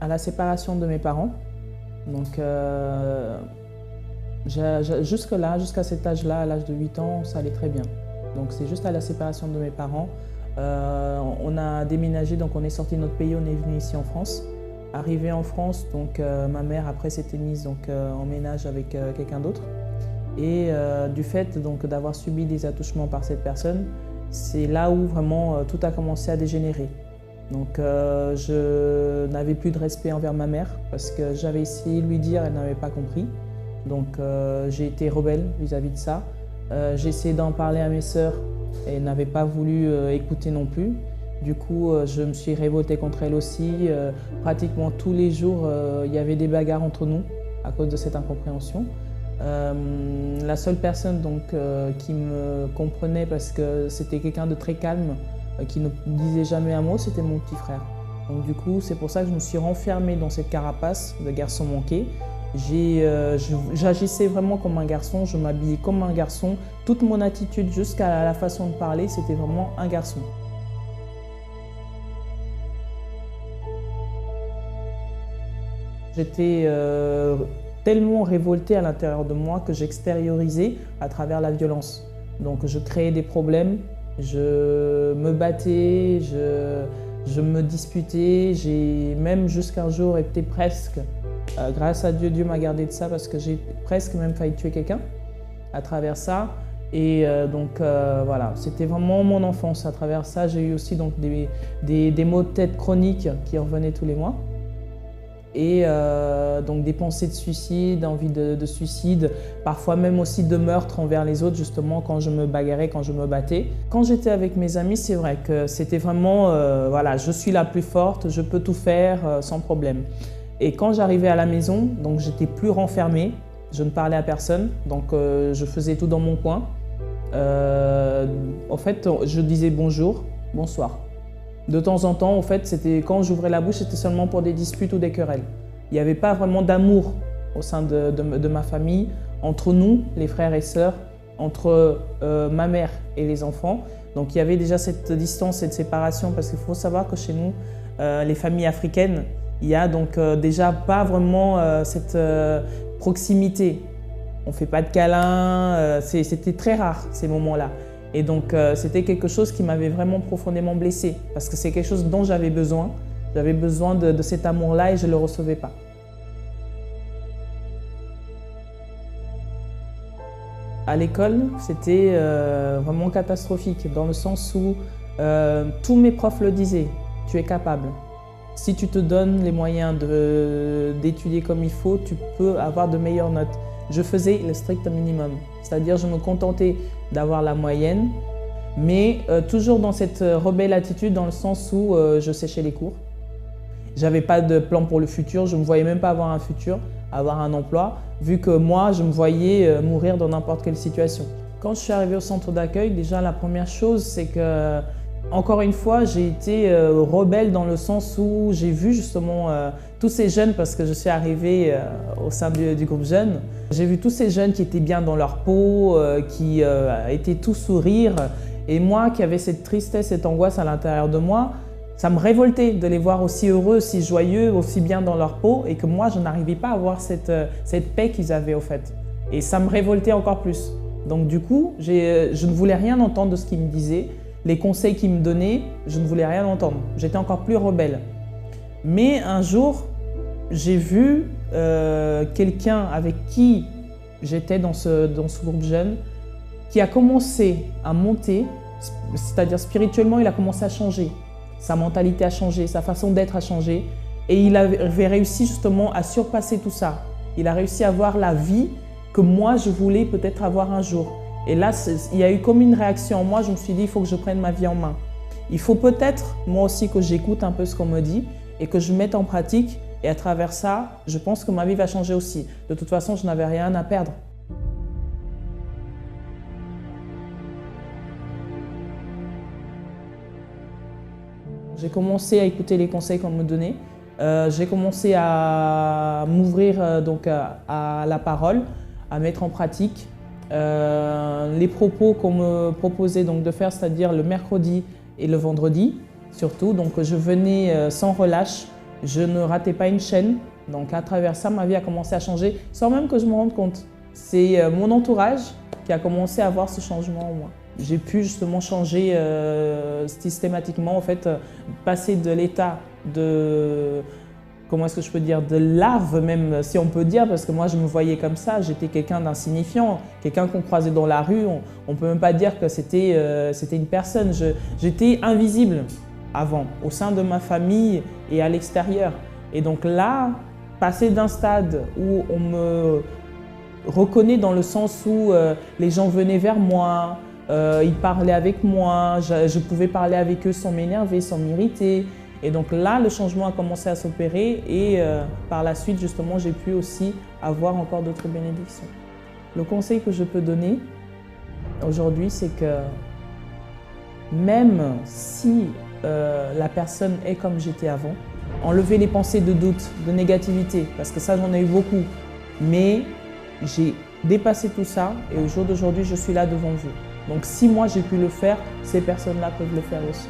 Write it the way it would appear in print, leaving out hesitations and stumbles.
à la séparation de mes parents. Donc, jusque-là, jusqu'à cet âge-là, à l'âge de 8 ans, ça allait très bien. Donc, c'est juste à la séparation de mes parents. On a déménagé, donc on est sorti de notre pays, on est venu ici en France. Arrivé en France, donc ma mère après s'était mise en ménage avec quelqu'un d'autre. Et du fait d'avoir subi des attouchements par cette personne, c'est là où vraiment tout a commencé à dégénérer. Donc je n'avais plus de respect envers ma mère parce que j'avais essayé de lui dire, elle n'avait pas compris. Donc j'ai été rebelle vis-à-vis de ça. J'ai essayé d'en parler à mes sœurs et elles n'avaient pas voulu écouter non plus. Du coup, je me suis révoltée contre elles aussi. Pratiquement tous les jours, il y avait des bagarres entre nous à cause de cette incompréhension. La seule personne qui me comprenait, parce que c'était quelqu'un de très calme, qui ne disait jamais un mot, c'était mon petit frère. Donc du coup, c'est pour ça que je me suis renfermée dans cette carapace de garçon manqué. J'agissais vraiment comme un garçon, je m'habillais comme un garçon. Toute mon attitude jusqu'à la façon de parler, c'était vraiment un garçon. J'étais tellement révoltée à l'intérieur de moi que j'extériorisais à travers la violence. Donc je créais des problèmes, je me battais, je me disputais. J'ai même jusqu'un jour été presque, grâce à Dieu, Dieu m'a gardé de ça parce que j'ai presque même failli tuer quelqu'un à travers ça. Et voilà, c'était vraiment mon enfance. À travers ça, j'ai eu aussi des maux de tête chroniques qui revenaient tous les mois. Et donc des pensées de suicide, envie de suicide, parfois même aussi de meurtre envers les autres, justement quand je me bagarrais, quand je me battais. Quand j'étais avec mes amis, c'est vrai que c'était vraiment, voilà, je suis la plus forte, je peux tout faire sans problème. Et quand j'arrivais à la maison, donc j'étais plus renfermée, je ne parlais à personne, donc je faisais tout dans mon coin. En fait, je disais bonjour, bonsoir. De temps en temps, en fait, quand j'ouvrais la bouche, c'était seulement pour des disputes ou des querelles. Il n'y avait pas vraiment d'amour au sein de ma famille, entre nous, les frères et sœurs, entre ma mère et les enfants. Donc il y avait déjà cette distance, cette séparation, parce qu'il faut savoir que chez nous, les familles africaines, il y a donc déjà pas vraiment cette proximité. On ne fait pas de câlins, c'était très rare ces moments-là. Et donc c'était quelque chose qui m'avait vraiment profondément blessée parce que c'est quelque chose dont j'avais besoin. J'avais besoin de cet amour-là et je ne le recevais pas. À l'école, c'était vraiment catastrophique dans le sens où tous mes profs le disaient, tu es capable. Si tu te donnes les moyens d'étudier comme il faut, tu peux avoir de meilleures notes. Je faisais le strict minimum, c'est-à-dire je me contentais d'avoir la moyenne, mais toujours dans cette rebelle attitude dans le sens où je séchais les cours. J'avais pas de plan pour le futur, je ne me voyais même pas avoir un futur, avoir un emploi, vu que moi je me voyais mourir dans n'importe quelle situation. Quand je suis arrivée au centre d'accueil, déjà la première chose c'est que, encore une fois, j'ai été rebelle dans le sens où j'ai vu justement tous ces jeunes, parce que je suis arrivée au sein du groupe jeune, j'ai vu tous ces jeunes qui étaient bien dans leur peau, qui étaient tout sourire. Et moi qui avais cette tristesse, cette angoisse à l'intérieur de moi, ça me révoltait de les voir aussi heureux, aussi joyeux, aussi bien dans leur peau, et que moi je n'arrivais pas à avoir cette paix qu'ils avaient au fait. Et ça me révoltait encore plus. Donc du coup, je ne voulais rien entendre de ce qu'ils me disaient. Les conseils qu'ils me donnaient, je ne voulais rien entendre. J'étais encore plus rebelle. Mais un jour, j'ai vu quelqu'un avec qui j'étais dans ce groupe jeune qui a commencé à monter, c'est-à-dire spirituellement, il a commencé à changer. Sa mentalité a changé, sa façon d'être a changé. Et il avait réussi justement à surpasser tout ça. Il a réussi à avoir la vie que moi, je voulais peut-être avoir un jour. Et là, il y a eu comme une réaction en moi, je me suis dit, il faut que je prenne ma vie en main. Il faut peut-être, moi aussi, que j'écoute un peu ce qu'on me dit et que je mette en pratique. Et à travers ça, je pense que ma vie va changer aussi. De toute façon, je n'avais rien à perdre. J'ai commencé à écouter les conseils qu'on me donnait. J'ai commencé à m'ouvrir à la parole, à mettre en pratique les propos qu'on me proposait de faire, c'est-à-dire le mercredi et le vendredi surtout. Donc je venais sans relâche Je ne ratais pas une chaîne. Donc à travers ça, ma vie a commencé à changer sans même que je me rende compte. C'est mon entourage qui a commencé à voir ce changement en moi. J'ai pu justement changer systématiquement, en fait, passer de l'état de, comment est-ce que je peux dire, de larve même, si on peut dire, parce que moi je me voyais comme ça, j'étais quelqu'un d'insignifiant, quelqu'un qu'on croisait dans la rue, on ne peut même pas dire que c'était une personne. J'étais invisible avant, au sein de ma famille et à l'extérieur. Et donc là, passer d'un stade où on me reconnaît dans le sens où les gens venaient vers moi, ils parlaient avec moi, je pouvais parler avec eux sans m'énerver, sans m'irriter. Et donc là, le changement a commencé à s'opérer et par la suite, justement, j'ai pu aussi avoir encore d'autres bénédictions. Le conseil que je peux donner aujourd'hui, c'est que même si la personne est comme j'étais avant, enlever les pensées de doute, de négativité, parce que ça, j'en ai eu beaucoup. Mais j'ai dépassé tout ça et au jour d'aujourd'hui, je suis là devant vous. Donc si moi, j'ai pu le faire, ces personnes-là peuvent le faire aussi.